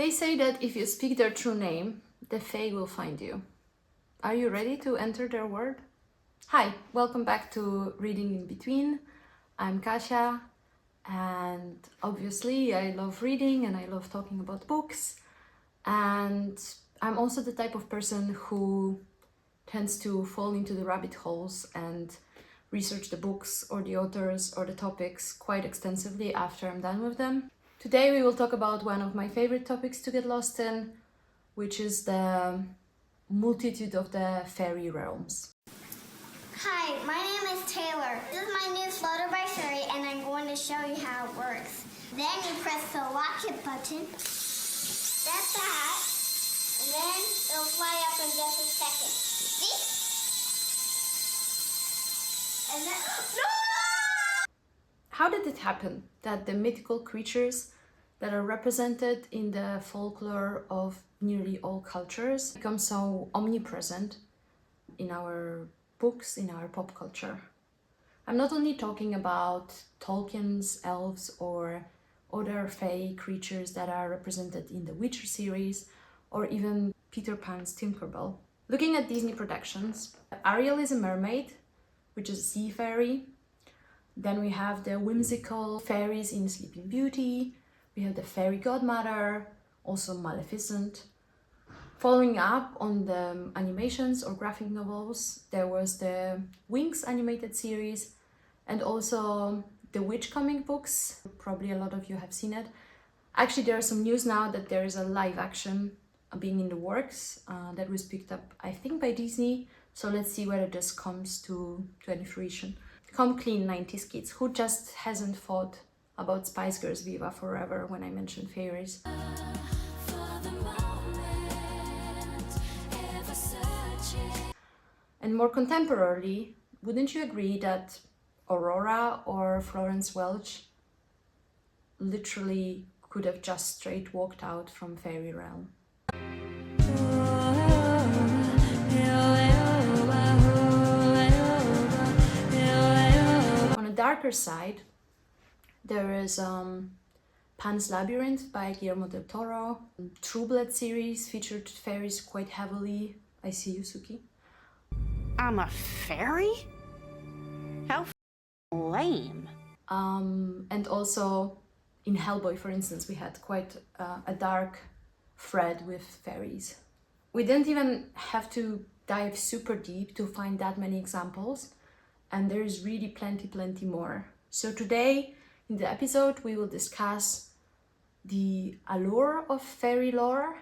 They say that if you speak their true name, the Fae will find you. Are you ready to enter their world? Hi, welcome back to Reading in Between. I'm Kasia, and obviously I love reading and I love talking about books. And I'm also the type of person who tends to fall into the rabbit holes and research the books or the authors or the topics quite extensively after I'm done with them. Today we will talk about one of my favorite topics to get lost in, which is the multitude of the fairy realms. Hi, my name is Taylor. This is my new Flutter by Fairy, and I'm going to show you how it works. Then you press the lock it button. That's that. And then it'll fly up in just a second. See? And then... No! How did it happen that the mythical creatures that are represented in the folklore of nearly all cultures become so omnipresent in our books, in our pop culture? I'm not only talking about Tolkien's elves or other fae creatures that are represented in the Witcher series or even Peter Pan's Tinkerbell. Looking at Disney productions, Ariel is a mermaid, which is a sea fairy. Then we have the whimsical fairies in Sleeping Beauty. We have the fairy godmother, also Maleficent. Following up on the animations or graphic novels, there was the Winx animated series and also the Witch comic books. Probably a lot of you have seen it. Actually, there is some news now that there is a live action being in the works that was picked up, I think, by Disney. So let's see whether this comes to any fruition. Come clean, 90s kids. Who just hasn't thought about Spice Girls Viva Forever when I mentioned Fairies? And more contemporarily, wouldn't you agree that Aurora or Florence Welch literally could have just straight walked out from fairy realm? On a darker side, there is Pan's Labyrinth by Guillermo del Toro. True Blood series featured fairies quite heavily. I see you, Suki. I'm a fairy? How lame. And also in Hellboy, for instance, we had quite a dark thread with fairies. We didn't even have to dive super deep to find that many examples, and there is really plenty more. So today in the episode we will discuss the allure of fairy lore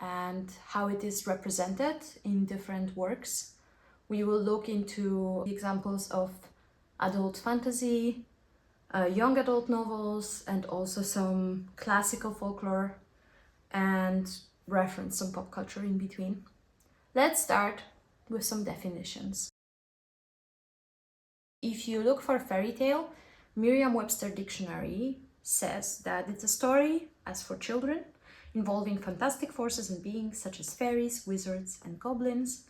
and how it is represented in different works. We will look into examples of adult fantasy, young adult novels, and also some classical folklore, and reference some pop culture in between. Let's start with some definitions. If you look for fairy tale, Merriam-Webster Dictionary says that it's a story, as for children, involving fantastic forces and beings such as fairies, wizards, and goblins,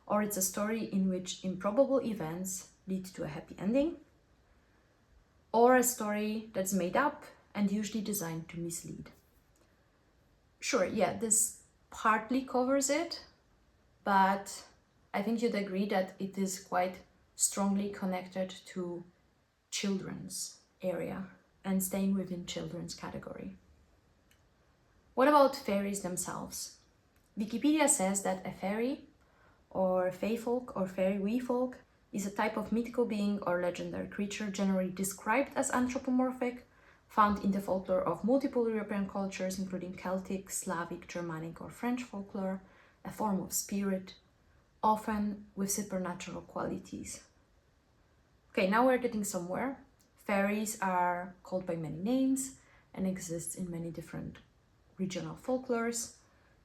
or it's a story in which improbable events lead to a happy ending, or a story that's made up and usually designed to mislead. Sure, yeah, this partly covers it, but I think you'd agree that it is quite strongly connected to children's area and staying within children's category. What about fairies themselves? Wikipedia says that a fairy or faefolk or fairy weefolk is a type of mythical being or legendary creature generally described as anthropomorphic, found in the folklore of multiple European cultures, including Celtic, Slavic, Germanic, or French folklore, a form of spirit, often with supernatural qualities. Okay, now we're getting somewhere. Fairies are called by many names and exist in many different regional folklores.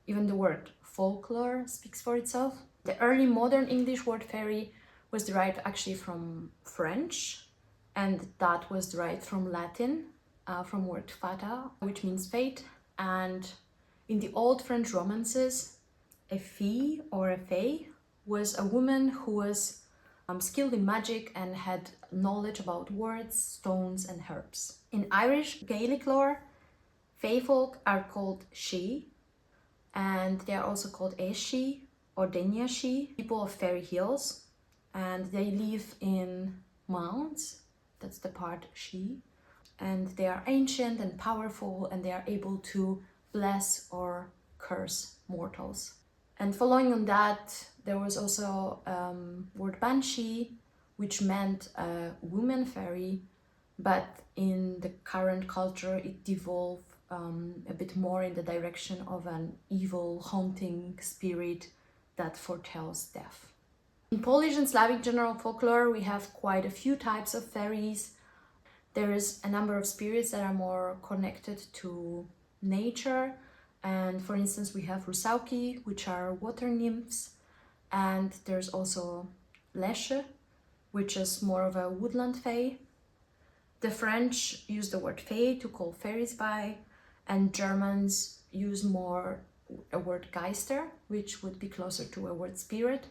Even the word folklore speaks for itself. The early modern English word fairy was derived actually from French, and that was derived from Latin, from word fata, which means fate. And in the old French romances, a fée or a fae was a woman who was skilled in magic and had knowledge about words, stones, and herbs. In Irish Gaelic lore, Fae folk are called she, and they are also called Eshi or Denyashi, people of fairy hills, and they live in mounds. That's the part she. And they are ancient and powerful, and they are able to bless or curse mortals. And following on that, there was also word banshee, which meant a woman fairy, but in the current culture it devolved a bit more in the direction of an evil, haunting spirit that foretells death. In Polish and Slavic general folklore, we have quite a few types of fairies. There is a number of spirits that are more connected to nature, and for instance we have rusałki, which are water nymphs, and there's also lesche, which is more of a woodland fae. The French use the word fae to call fairies by, and Germans use more a word geister, which would be closer to a word spirit.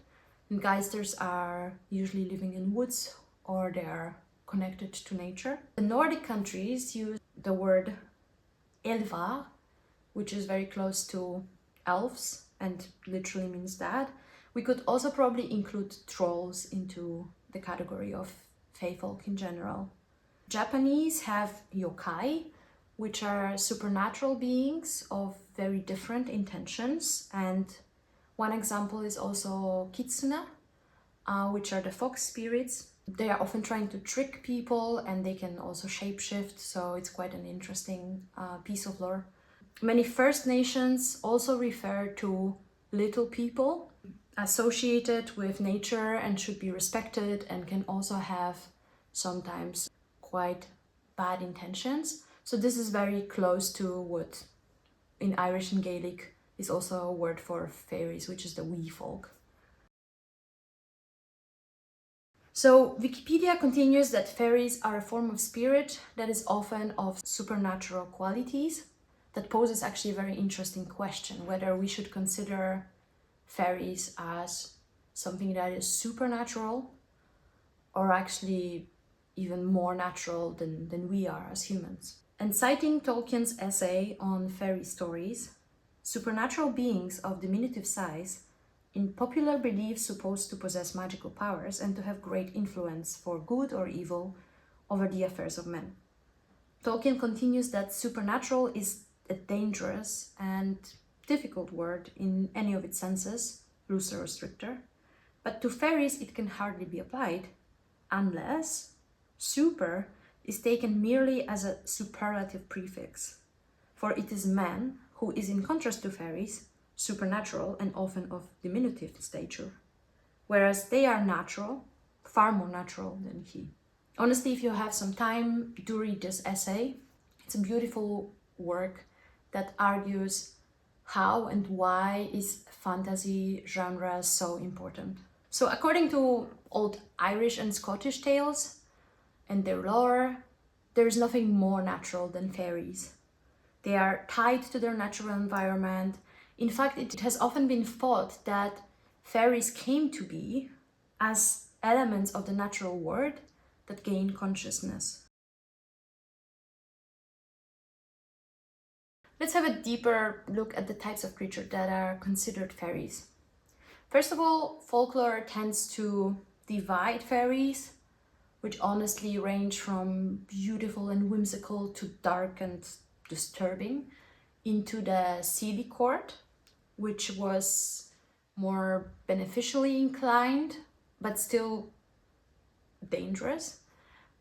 And geisters are usually living in woods, or they are connected to nature. The Nordic countries use the word elvar, which is very close to elves and literally means that. We could also probably include trolls into the category of fae folk in general. Japanese have yokai, which are supernatural beings of very different intentions, and one example is also kitsune, which are the fox spirits. They are often trying to trick people, and they can also shapeshift, so it's quite an interesting piece of lore. Many First Nations also refer to little people associated with nature and should be respected, and can also have sometimes quite bad intentions. So this is very close to what in Irish and Gaelic is also a word for fairies, which is the wee folk. So Wikipedia continues that fairies are a form of spirit that is often of supernatural qualities. That poses actually a very interesting question, whether we should consider fairies as something that is supernatural or actually even more natural than we are as humans. And citing Tolkien's essay on fairy stories, supernatural beings of diminutive size, in popular belief supposed to possess magical powers and to have great influence for good or evil over the affairs of men. Tolkien continues that supernatural is a dangerous and difficult word in any of its senses, looser or stricter, but to fairies it can hardly be applied unless super is taken merely as a superlative prefix, for it is man who is, in contrast to fairies, supernatural and often of diminutive stature, whereas they are natural, far more natural than he. Honestly, if you have some time, do read this essay. It's a beautiful work that argues how and why is fantasy genre so important. So according to old Irish and Scottish tales and their lore, there is nothing more natural than fairies. They are tied to their natural environment. In fact, it has often been thought that fairies came to be as elements of the natural world that gain consciousness. Let's have a deeper look at the types of creatures that are considered fairies. First of all, folklore tends to divide fairies, which honestly range from beautiful and whimsical to dark and disturbing, into the Seelie court, which was more beneficially inclined, but still dangerous,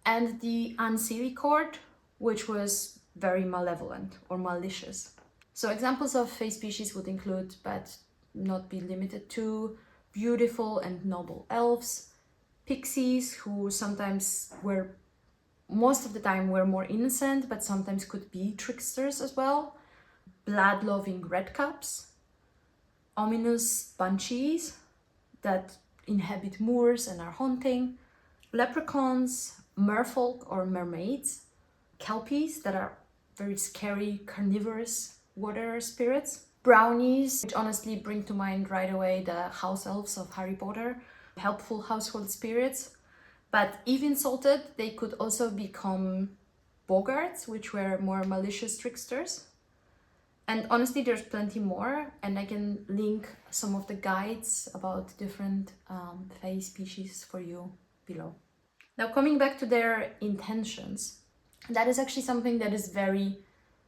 and the Unseelie court, which was very malevolent or malicious. So examples of fae species would include, but not be limited to, beautiful and noble elves, pixies, who sometimes were, most of the time were more innocent, but sometimes could be tricksters as well, blood-loving redcaps, ominous banshees that inhabit moors and are haunting, leprechauns, merfolk or mermaids, kelpies that are very scary carnivorous water spirits, brownies, which honestly bring to mind right away the house elves of Harry Potter, helpful household spirits. But even salted, they could also become boggarts, which were more malicious tricksters. And honestly, there's plenty more, and I can link some of the guides about different Fae species for you below. Now, coming back to their intentions, that is actually something that is very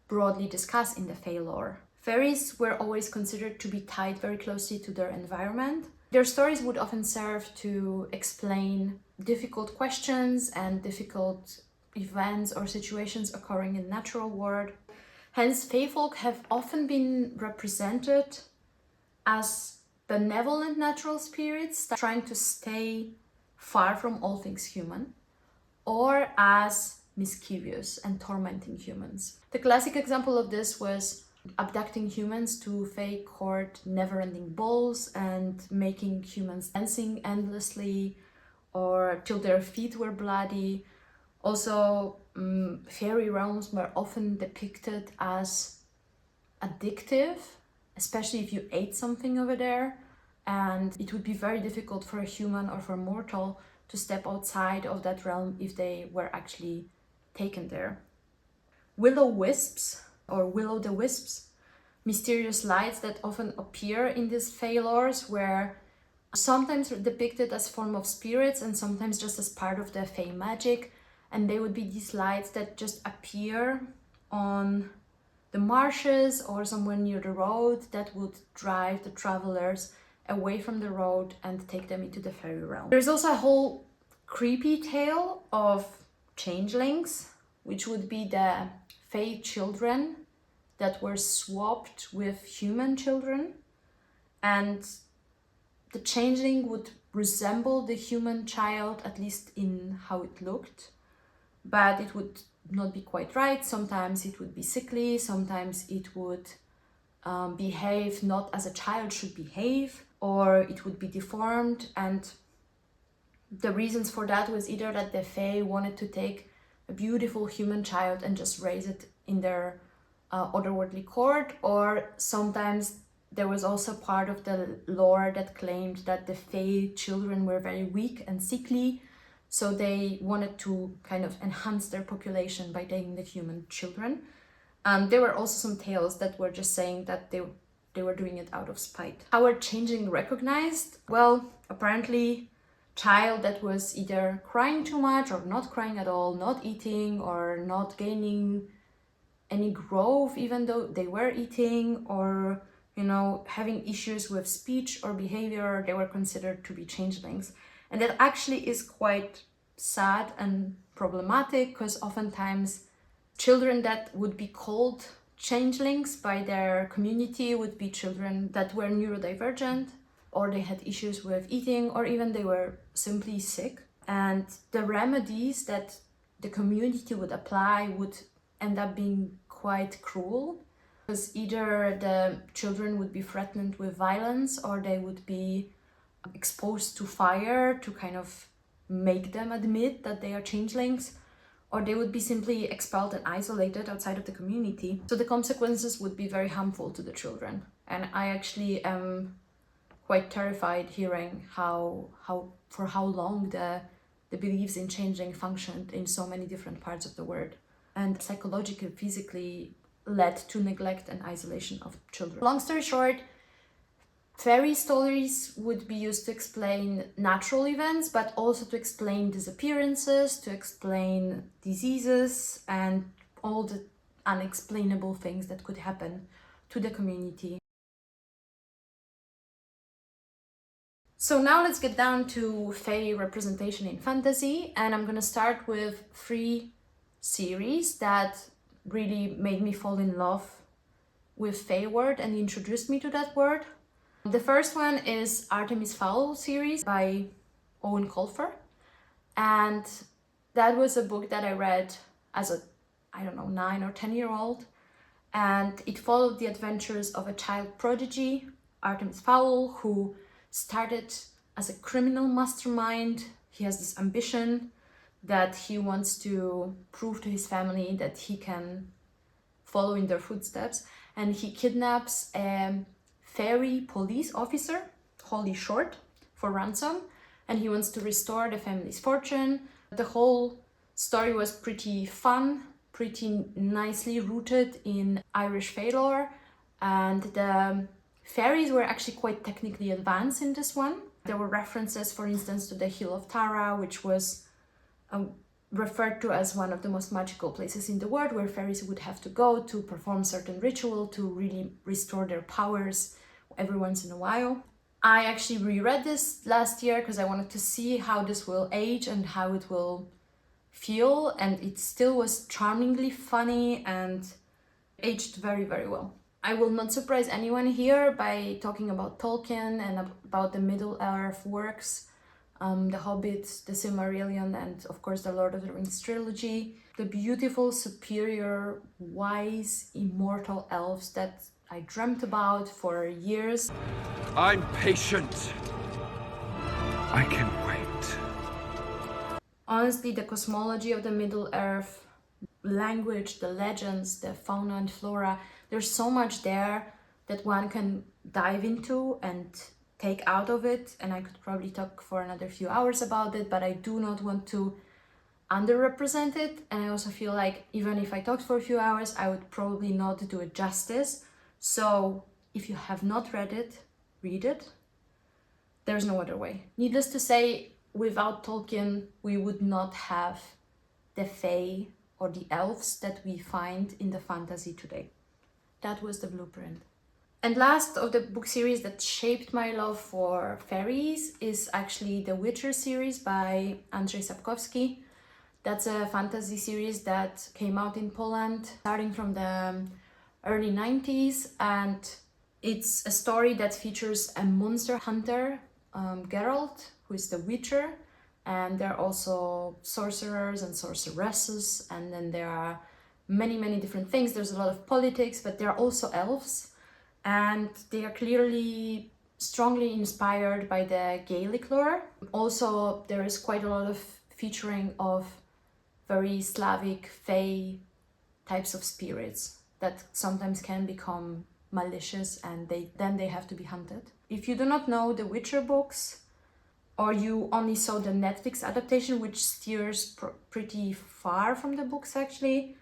broadly discussed in the Fae lore. Fairies were always considered to be tied very closely to their environment. Their stories would often serve to explain difficult questions and difficult events or situations occurring in the natural world. Hence, Fae folk have often been represented as benevolent natural spirits trying to stay far from all things human, or as mischievous and tormenting humans. The classic example of this was abducting humans to Fae court never-ending balls and making humans dancing endlessly or till their feet were bloody. Also, fairy realms were often depicted as addictive, especially if you ate something over there, and it would be very difficult for a human or for a mortal to step outside of that realm if they were actually taken there. Will-o'-wisps or will-o'-the-wisps, mysterious lights that often appear in these Fae lores, were sometimes depicted as form of spirits and sometimes just as part of the Fae magic, and they would be these lights that just appear on the marshes or somewhere near the road that would drive the travelers away from the road and take them into the fairy realm. There's also a whole creepy tale of changelings, which would be the Fae children that were swapped with human children, and the changeling would resemble the human child, at least in how it looked, but it would not be quite right. Sometimes it would be sickly, sometimes it would behave not as a child should behave, or it would be deformed. And the reasons for that was either that the Fae wanted to take a beautiful human child and just raise it in their otherworldly court, or sometimes there was also part of the lore that claimed that the Fae children were very weak and sickly, so they wanted to kind of enhance their population by taking the human children. There were also some tales that were just saying that they were doing it out of spite. How are changeling recognized? Well, apparently child that was either crying too much or not crying at all, not eating or not gaining any growth even though they were eating, or having issues with speech or behavior, they were considered to be changelings. And that actually is quite sad and problematic, because oftentimes children that would be called changelings by their community would be children that were neurodivergent, or they had issues with eating, or even they were simply sick. And the remedies that the community would apply would end up being quite cruel, because either the children would be threatened with violence, or they would be exposed to fire to kind of make them admit that they are changelings, or they would be simply expelled and isolated outside of the community. So the consequences would be very harmful to the children. And I actually am quite terrified hearing how for how long the beliefs in changeling functioned in so many different parts of the world, and psychologically, physically led to neglect and isolation of children. Long story short, fairy stories would be used to explain natural events, but also to explain disappearances, to explain diseases, and all the unexplainable things that could happen to the community. So now let's get down to Fae representation in fantasy, and I'm gonna start with 3 series that really made me fall in love with Fae word and introduced me to that word. The first one is Artemis Fowl series by Eoin Colfer, and that was a book that I read as a 9 or 10-year-old, and it followed the adventures of a child prodigy, Artemis Fowl, who started as a criminal mastermind. He has this ambition that he wants to prove to his family that he can follow in their footsteps, and he kidnaps a fairy police officer, Holly Short, for ransom, and he wants to restore the family's fortune. The whole story was pretty fun, pretty nicely rooted in Irish Fae lore, And the fairies were actually quite technically advanced in this one. There were references, for instance, to the Hill of Tara, which was referred to as one of the most magical places in the world, where fairies would have to go to perform certain ritual to really restore their powers every once in a while. I actually reread this last year because I wanted to see how this will age and how it will feel, and it still was charmingly funny and aged very, very well. I will not surprise anyone here by talking about Tolkien and about the Middle-earth works, The Hobbit, the Silmarillion, and of course the Lord of the Rings trilogy. The beautiful, superior, wise, immortal elves that I dreamt about for years. I'm patient. I can wait. Honestly, the cosmology of the Middle-earth, language, the legends, the fauna and flora, there's so much there that one can dive into and take out of it, and I could probably talk for another few hours about it, but I do not want to underrepresent it, and I also feel like even if I talked for a few hours, I would probably not do it justice. So if you have not read it, read it. There's no other way. Needless to say, without Tolkien, we would not have the Fae or the elves that we find in the fantasy today. That was the blueprint. And last of the book series that shaped my love for fairies is actually the Witcher series by Andrzej Sapkowski. That's a fantasy series that came out in Poland starting from the early 90s, and it's a story that features a monster hunter, Geralt, who is the Witcher, and there are also sorcerers and sorceresses, and then there are many different things. There's a lot of politics, but there are also elves, and they are clearly strongly inspired by the Gaelic lore. Also, there is quite a lot of featuring of very Slavic Fae types of spirits that sometimes can become malicious, and then they have to be hunted. If you do not know the Witcher books, or you only saw the Netflix adaptation, which steers pretty far from the books actually,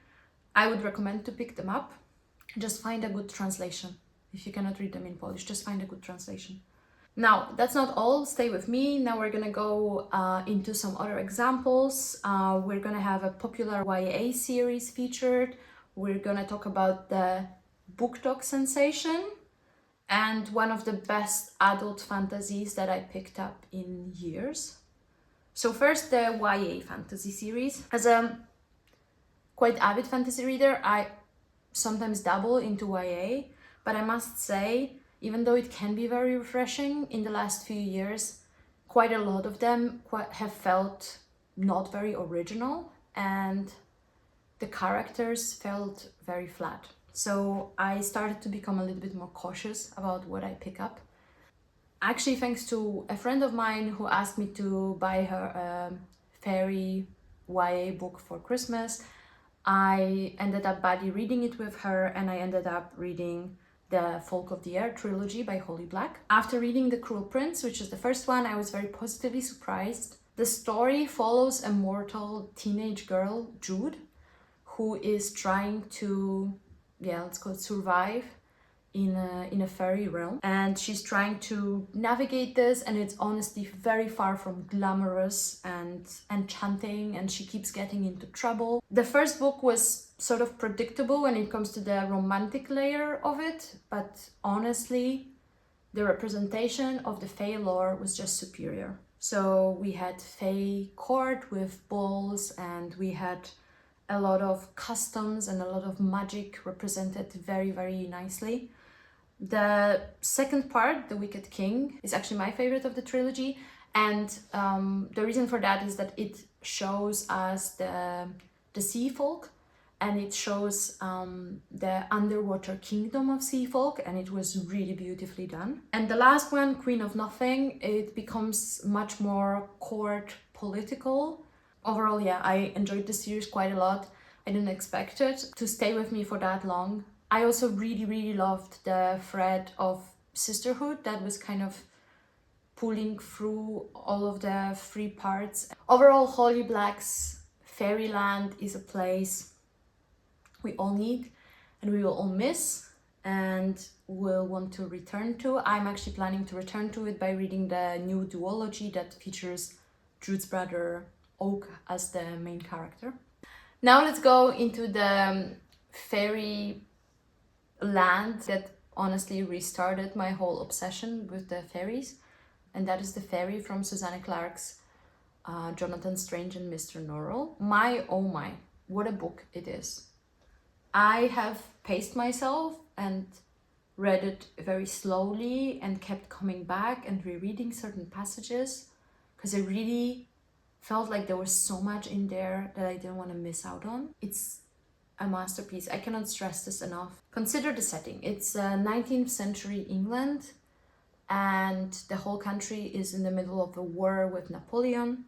I would recommend to pick them up. Just find a good translation. If you cannot read them in Polish, just find a good translation. Now, that's not all. Stay with me. Now we're gonna go into some other examples. We're gonna have a popular YA series featured. We're gonna talk about the BookTok sensation and one of the best adult fantasies that I picked up in years. So first, the YA fantasy series. As a quite avid fantasy reader, I sometimes dabble into YA, but I must say, even though it can be very refreshing, in the last few years, quite a lot of them have felt not very original, and the characters felt very flat. So I started to become a little bit more cautious about what I pick up. Actually, thanks to a friend of mine who asked me to buy her a fairy YA book for Christmas, I ended up buddy reading it with her, and I ended up reading the Folk of the Air trilogy by Holly Black. After reading The Cruel Prince, which is the first one, I was very positively surprised. The story follows a mortal teenage girl, Jude, who is trying to, let's call it survive in a fairy realm. And she's trying to navigate this, and it's honestly very far from glamorous and enchanting, and she keeps getting into trouble. The first book was sort of predictable when it comes to the romantic layer of it, but honestly, the representation of the Fae lore was just superior. So we had Fae court with balls, and we had a lot of customs and a lot of magic represented very, very nicely. The second part, The Wicked King, is actually my favorite of the trilogy, and the reason for that is that it shows us the sea folk, and it shows the underwater kingdom of sea folk, and it was really beautifully done. And the last one, Queen of Nothing, it becomes much more court political. Overall, I enjoyed the series quite a lot. I didn't expect it to stay with me for that long. I also really loved the thread of sisterhood that was kind of pulling through all of the three parts. Overall, Holly Black's Fairyland is a place we all need and we will all miss. and will want to return to. I'm actually planning to return to it by reading the new duology that features Jude's brother Oak as the main character. Now let's go into the fairy land that honestly restarted my whole obsession with the fairies, and that is the fairy from Susanna Clarke's Jonathan Strange and Mr. Norrell. My oh my, what a book it is. I have paced myself and read it very slowly and kept coming back and rereading certain passages because I really felt like there was so much in there that I didn't want to miss out on. It's a masterpiece. I cannot stress this enough. Consider the setting. It's 19th century England, and the whole country is in the middle of a war with Napoleon,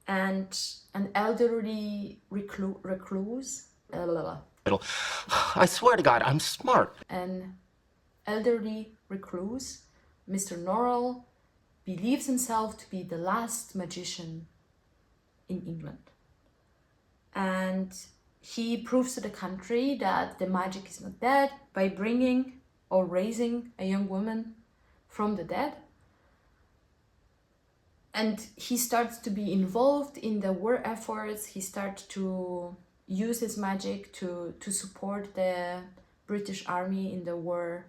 and an elderly recluse. I swear to God, I'm smart. An elderly recluse, Mr. Norrell, believes himself to be the last magician in England. And he proves to the country that the magic is not dead by bringing or raising a young woman from the dead. And he starts to be involved in the war efforts. He starts to use his magic to support the British army in the war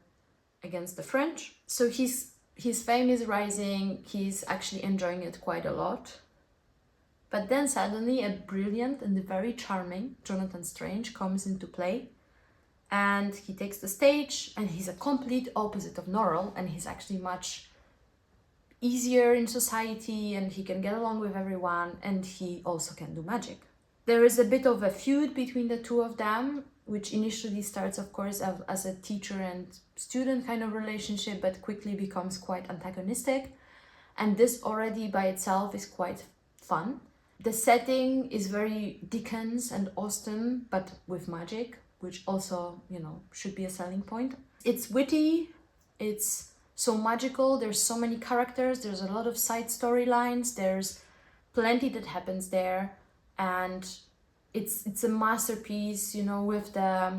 against the French. So his fame is rising. He's actually enjoying it quite a lot. But then suddenly a brilliant and very charming Jonathan Strange comes into play, and he takes the stage, and he's a complete opposite of Norrell, and he's actually much easier in society, and he can get along with everyone, and he also can do magic. There is a bit of a feud between the two of them, which initially starts, of course, as a teacher and student kind of relationship, but quickly becomes quite antagonistic. And this already by itself is quite fun. The setting is very Dickens and Austen, but with magic, which also, should be a selling point. It's witty, it's so magical, there's so many characters, there's a lot of side storylines, there's plenty that happens there, and it's a masterpiece, with the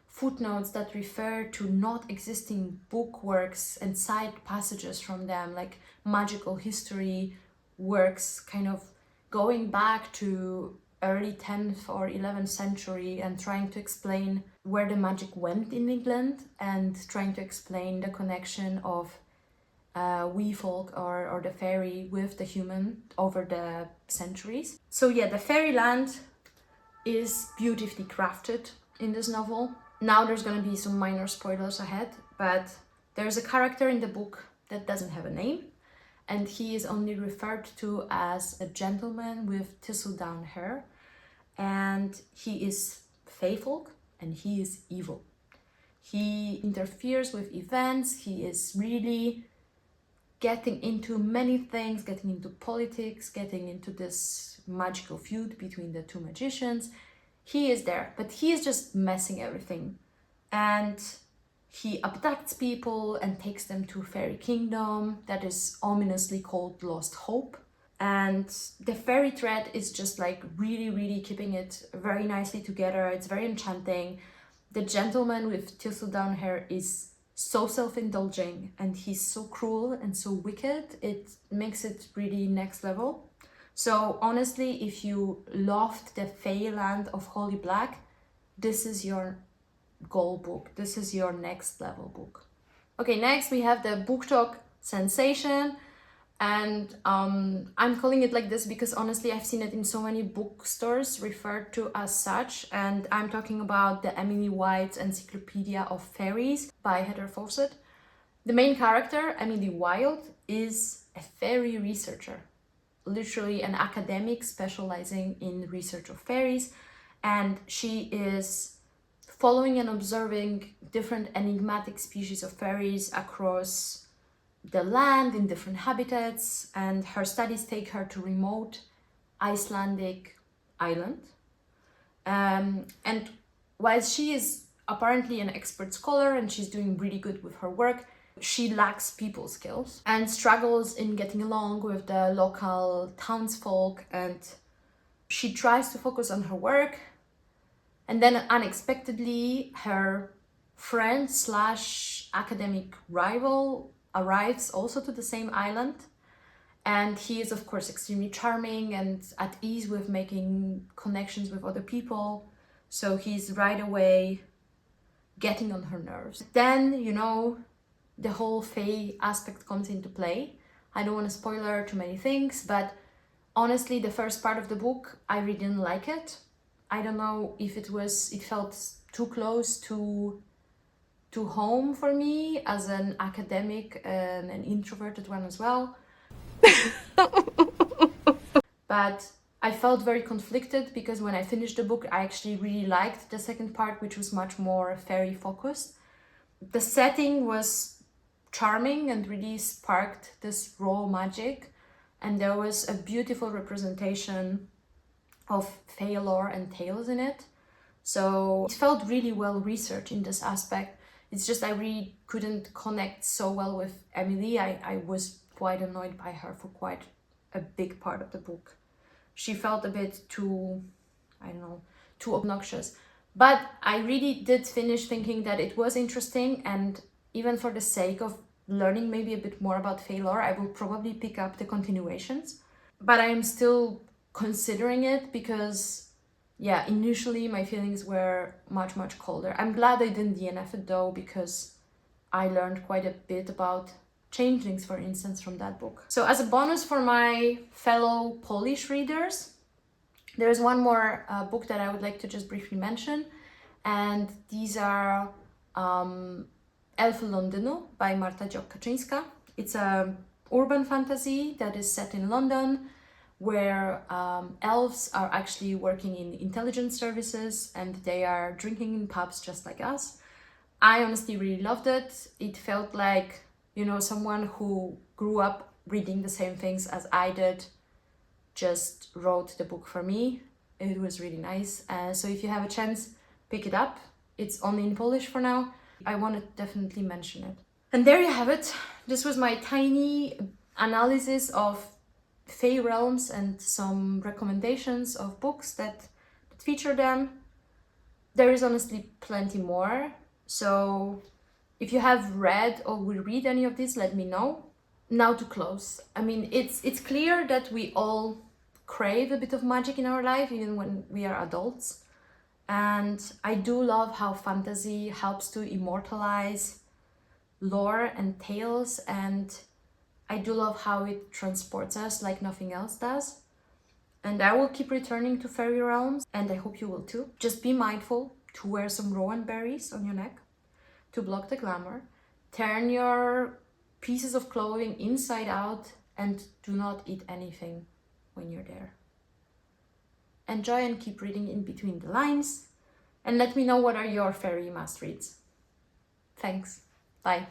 footnotes that refer to not existing book works and side passages from them, like magical history works kind of going back to early 10th or 11th century and trying to explain where the magic went in England and trying to explain the connection of wee folk or the fairy with the human over the centuries. So yeah, the fairyland is beautifully crafted in this novel. Now there's going to be some minor spoilers ahead, but there's a character in the book that doesn't have a name, and he is only referred to as a gentleman with thistle-down hair, and he is faefolk and he is evil. He interferes with events, he is really getting into many things, getting into politics, getting into this magical feud between the two magicians. He is there, but he is just messing everything. And he abducts people and takes them to a fairy kingdom that is ominously called Lost Hope. And the fairy thread is just like really, really keeping it very nicely together. It's very enchanting. The gentleman with thistle-down hair is so self-indulging and he's so cruel and so wicked. It makes it really next level. So honestly, if you loved the Fae land of Holy Black, this is your goal book. This is your next level book. Okay, next we have the Book Talk sensation, and I'm calling it like this because honestly I've seen it in so many bookstores referred to as such, and I'm talking about the Emily White's Encyclopedia of Fairies by Heather Fawcett. The main character, Emily White, is a fairy researcher, literally an academic specializing in research of fairies, and she is following and observing different enigmatic species of fairies across the land in different habitats, and her studies take her to remote Icelandic island. And while she is apparently an expert scholar and she's doing really good with her work, she lacks people skills and struggles in getting along with the local townsfolk, and she tries to focus on her work. And then unexpectedly, her friend / academic rival arrives also to the same island, and he is of course extremely charming and at ease with making connections with other people, so he's right away getting on her nerves. Then, you know, the whole Fae aspect comes into play. I don't want to spoiler too many things, but honestly, the first part of the book, I really didn't like it. I don't know if it felt too close to home for me as an academic and an introverted one as well. But I felt very conflicted because when I finished the book, I actually really liked the second part, which was much more fairy focused. The setting was charming and really sparked this raw magic, and there was a beautiful representation of Fae lore and tales in it. So it felt really well researched in this aspect. It's just I really couldn't connect so well with Emily. I was quite annoyed by her for quite a big part of the book. She felt a bit too, I don't know, too obnoxious. But I really did finish thinking that it was interesting, and even for the sake of learning maybe a bit more about Fae lore, I will probably pick up the continuations. But I am still considering it because, yeah, initially my feelings were much, much colder. I'm glad I didn't DNF it though, because I learned quite a bit about changelings, for instance, from that book. So as a bonus for my fellow Polish readers, there's one more book that I would like to just briefly mention, and these are Elfy Londynu by Marta Dziok-Kaczyńska. It's a urban fantasy that is set in London, where elves are actually working in intelligence services and they are drinking in pubs just like us. I honestly really loved it. It felt like, you know, someone who grew up reading the same things as I did just wrote the book for me. It was really nice. So if you have a chance, pick it up. It's only in Polish for now. I want to definitely mention it. And there you have it. This was my tiny analysis of Fae realms and some recommendations of books that feature them. There is honestly plenty more. So if you have read or will read any of these, let me know. Now to close. I mean, it's clear that we all crave a bit of magic in our life, even when we are adults. And I do love how fantasy helps to immortalize lore and tales, and I do love how it transports us like nothing else does. And I will keep returning to fairy realms, and I hope you will too. Just be mindful to wear some rowan berries on your neck to block the glamour. Turn your pieces of clothing inside out and do not eat anything when you're there. Enjoy and keep reading in between the lines, and let me know what are your fairy must reads. Thanks. Bye.